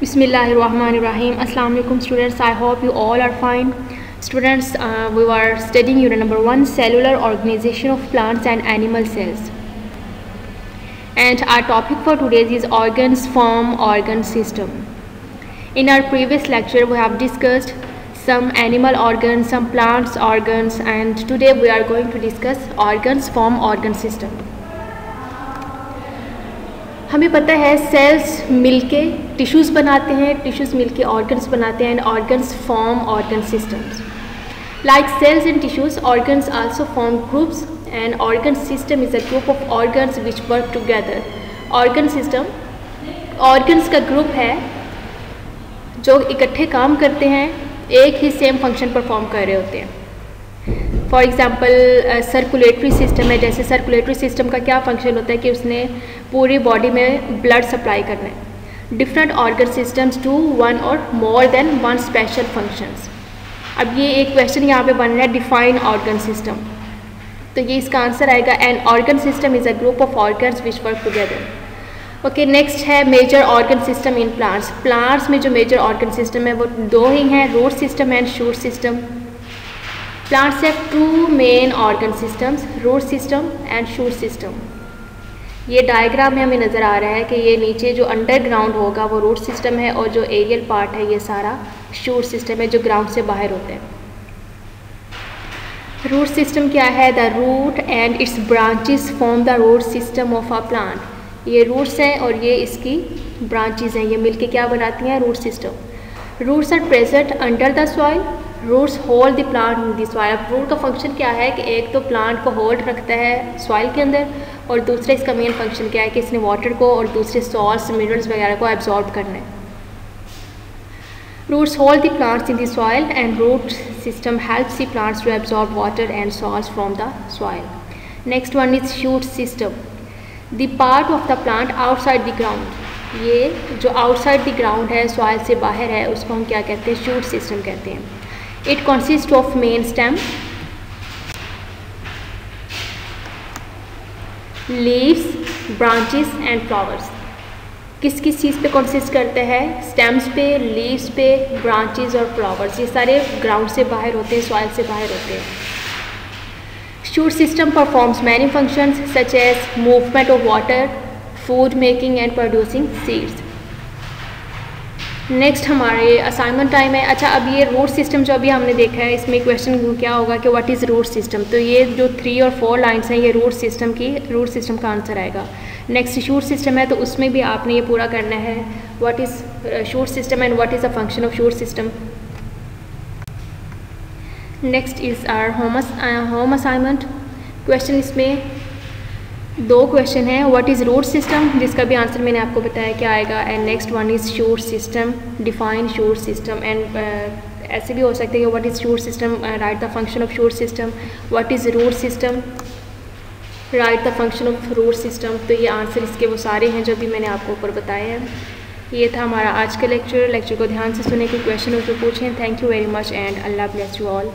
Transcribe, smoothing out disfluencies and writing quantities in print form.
Bismillahirrahmanirrahim. Assalamu alaikum students. I hope you all are fine. Students, we were studying unit number 1, cellular organization of plants and animal cells. And our topic for today is organs, form, organ system. In our previous lecture, we have discussed some animal organs, some plants organs, and today we are going to discuss organs, form, organ system. हमें पता है sales मिलके tissues बनाते हैं, tissues मिलके organs बनाते हैं, and organs form organ systems. Like cells and tissues, organs also form groups and organ system is a group of organs which work together. Organ system organs का group है जो इकट्ठे काम करते हैं, एक ही सेम फंक्शन परफॉर्म कर रहे होते हैं. फॉर एग्ज़ाम्पल सर्कुलेटरी सिस्टम है. जैसे सर्कुलेटरी सिस्टम का क्या फंक्शन होता है कि उसने पूरी बॉडी में ब्लड सप्लाई करना है. Different organ systems do one और more than one special functions. अब ये एक क्वेश्चन यहाँ पे बन रहा है, डिफाइन ऑर्गन सिस्टम. तो ये इसका आंसर आएगा, an organ system is a group of organs which work together. Okay, next है major organ system in plants. Plants में जो मेजर ऑर्गन सिस्टम है वो दो ही हैं, root system and shoot system. Plants have two main organ systems, root system and shoot system. ये diagram में हमें नज़र आ रहा है कि ये नीचे जो अंडरग्राउंड होगा वो रूट सिस्टम है और जो एरियल पार्ट है ये सारा शूट सिस्टम है जो ग्राउंड से बाहर होते हैं. रूट सिस्टम क्या है? The root and its branches form the root system of a plant. ये रूट्स हैं और ये इसकी ब्रांचेस हैं, ये मिलके क्या बनाती हैं? Root system. Roots are present under the soil. Roots hold the plant in the soil. अब रूट का फंक्शन क्या है कि एक तो प्लांट को होल्ड रखता है सॉइल के अंदर, और दूसरा इसका मेन फंक्शन क्या है कि इसने वाटर को और दूसरे सॉल्ट्स मिनरल्स वगैरह को एब्जॉर्ब करना है. Roots hold the plants in the soil and root system helps the plants to absorb water and salts from the soil. Next one is shoot system. The part of the plant outside the ground. ये जो outside the ground है, soil से बाहर है, उसको हम क्या कहते हैं? शूट सिस्टम कहते हैं. It consists of main stem, leaves, branches and flowers. किस किस चीज़ पे कंसिस्ट करते हैं? स्टेम्स पे, लीव्स पे, ब्रांचेस और फ्लावर्स. ये सारे ग्राउंड से बाहर होते हैं, सॉइल से बाहर होते हैं. Shoot system performs many functions such as movement of water, food making and producing seeds. Next हमारे असाइनमेंट टाइम है. अच्छा, अब ये रूट सिस्टम जो अभी हमने देखा है, इसमें क्वेश्चन क्या होगा कि व्हाट इज़ रूट सिस्टम. तो ये जो 3 और 4 लाइन्स हैं ये रूट सिस्टम का आंसर आएगा. नेक्स्ट शूट सिस्टम है, तो उसमें भी आपने ये पूरा करना है. What is shoot system and what is a function of shoot system. Next is our home assignment. Question इसमें 2 क्वेश्चन हैं. व्हाट इज़ रूट सिस्टम, जिसका भी आंसर मैंने आपको बताया क्या आएगा. And next one is shoot system, define shoot system. And ऐसे भी हो सकते हैं कि what is shoot system, write the function of shoot system. What is root system, write the function of root system. तो ये आंसर इसके वो सारे हैं जो भी मैंने आपको ऊपर बताए हैं. ये था हमारा आज का लेक्चर को ध्यान से सुने, कि क्वेश्चन उसको पूछें. Thank you very much and Allah bless you all.